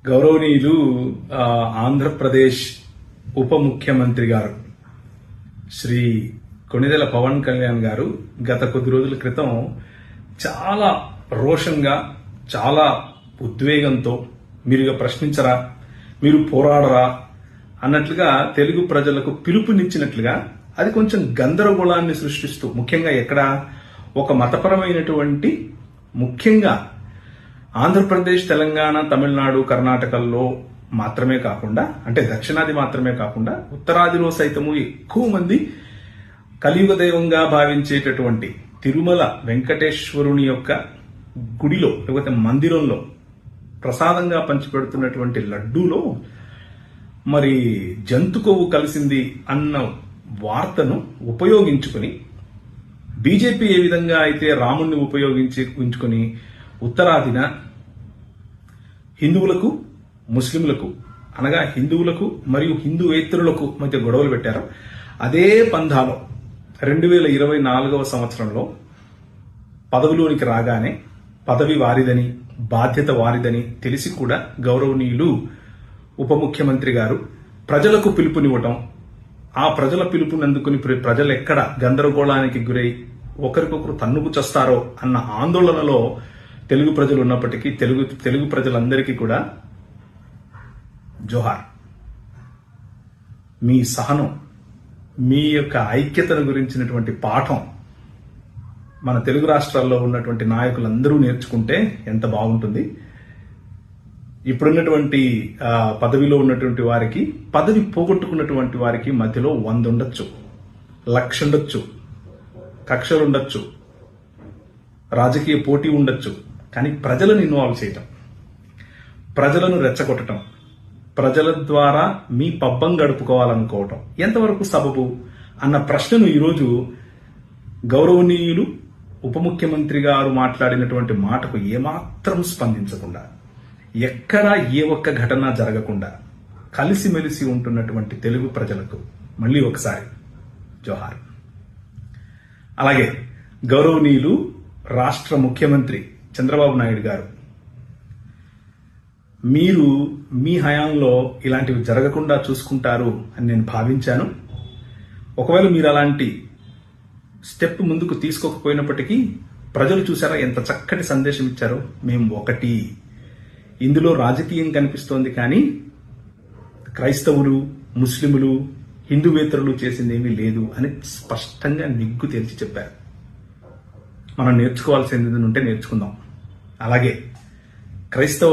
గౌరవనీయులు ఆంధ్రప్రదేశ్ ఉప ముఖ్యమంత్రి గారు శ్రీ కొణిదెల పవన్ కళ్యాణ్ గారు గత కొద్ది రోజుల క్రితం చాలా రోషంగా చాలా ఉద్వేగంతో మీరు ప్రశ్నించరా, మీరు పోరాడరా అన్నట్లుగా తెలుగు ప్రజలకు పిలుపునిచ్చినట్లుగా అది కొంచెం గందరగోళాన్ని సృష్టిస్తూ, ముఖ్యంగా ఎక్కడ ఒక మతపరమైనటువంటి, ముఖ్యంగా ఆంధ్రప్రదేశ్, తెలంగాణ, తమిళనాడు, కర్ణాటకల్లో మాత్రమే కాకుండా, అంటే దక్షిణాది మాత్రమే కాకుండా ఉత్తరాదిలో సైతము ఎక్కువ మంది కలియుగ దైవంగా భావించేటటువంటి తిరుమల వెంకటేశ్వరుని యొక్క గుడిలో లేకపోతే మందిరంలో ప్రసాదంగా పంచిపెడుతున్నటువంటి లడ్డూలో మరి జంతు కొవ్వు కలిసింది అన్న వార్తను ఉపయోగించుకుని బీజేపీ ఏ విధంగా అయితే రాముణ్ణి ఉపయోగించుకుని ఉత్తరాదిన హిందువులకు, ముస్లింలకు, అనగా హిందువులకు మరియు హిందూయేతరులకు మధ్య గొడవలు పెట్టారో అదే పంధాలో 2024 సంవత్సరంలో పదవిలోనికి రాగానే పదవి వారిదని, బాధ్యత వారిదని తెలిసి కూడా గౌరవనీయులు ఉప ముఖ్యమంత్రి గారు ప్రజలకు పిలుపునివ్వటం, ఆ ప్రజల పిలుపునందుకుని ప్రజలు ఎక్కడ గందరగోళానికి గురై ఒకరికొకరు తన్నుకు చస్తారో అన్న ఆందోళనలో తెలుగు ప్రజలు ఉన్నప్పటికీ తెలుగు ప్రజలందరికీ కూడా జోహార్. మీ సహనం, మీ యొక్క ఐక్యతను గురించినటువంటి పాఠం మన తెలుగు రాష్ట్రాల్లో ఉన్నటువంటి నాయకులందరూ నేర్చుకుంటే ఎంత బాగుంటుంది. ఇప్పుడున్నటువంటి పదవిలో ఉన్నటువంటి వారికి, పదవి పోగొట్టుకున్నటువంటి వారికి మధ్యలో 100 ఉండొచ్చు, 1,00,000 ఉండొచ్చు, కక్షలు ఉండొచ్చు, రాజకీయ పోటీ ఉండొచ్చు. కానీ ప్రజలను ఇన్వాల్వ్ చేయటం, ప్రజలను రెచ్చగొట్టడం, ప్రజల ద్వారా మీ పబ్బం గడుపుకోవాలనుకోవటం ఎంతవరకు సబబు అన్న ప్రశ్నను ఈరోజు గౌరవనీయులు ఉప ముఖ్యమంత్రి గారు మాట్లాడినటువంటి మాటకు ఏమాత్రం స్పందించకుండా, ఎక్కడా ఏ ఒక్క ఘటన జరగకుండా కలిసిమెలిసి ఉంటున్నటువంటి తెలుగు ప్రజలకు మళ్ళీ ఒకసారి జోహార్. అలాగే గౌరవనీయులు రాష్ట్ర ముఖ్యమంత్రి చంద్రబాబు నాయుడు గారు, మీరు మీ హయాంలో ఇలాంటివి జరగకుండా చూసుకుంటారు అని నేను భావించాను. ఒకవేళ మీరు అలాంటి స్టెప్ ముందుకు తీసుకోకపోయినప్పటికీ ప్రజలు చూసారా ఎంత చక్కటి సందేశం ఇచ్చారో. మేము ఒకటి, ఇందులో రాజకీయం కనిపిస్తోంది కానీ క్రైస్తవులు, ముస్లిములు, హిందూవేతరులు చేసింది ఏమీ లేదు అని స్పష్టంగా నిగ్గు తేల్చి చెప్పారు. మనం నేర్చుకోవాల్సింది ఉంటే నేర్చుకుందాం. అలాగే క్రైస్తవ